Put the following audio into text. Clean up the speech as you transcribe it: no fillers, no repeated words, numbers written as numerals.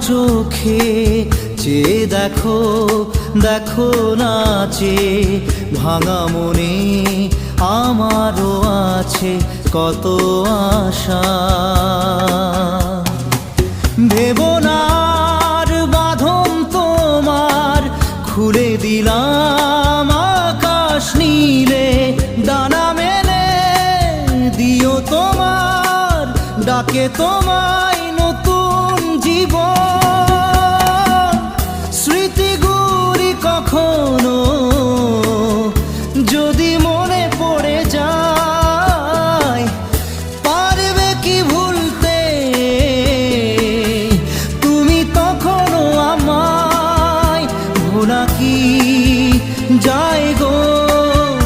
চোখে চেয়ে দেখো, দেখো নাচে ভাঙা মনে আমারও আছে কত আশা। ভেবনার বাঁধন তোমার খুলে দিলাম আকাশ নীলে, ডানা মেলে দিও তোমার ডাকে তোমায় নতুন জীবন। স্মৃতিগুলি কখনো যদি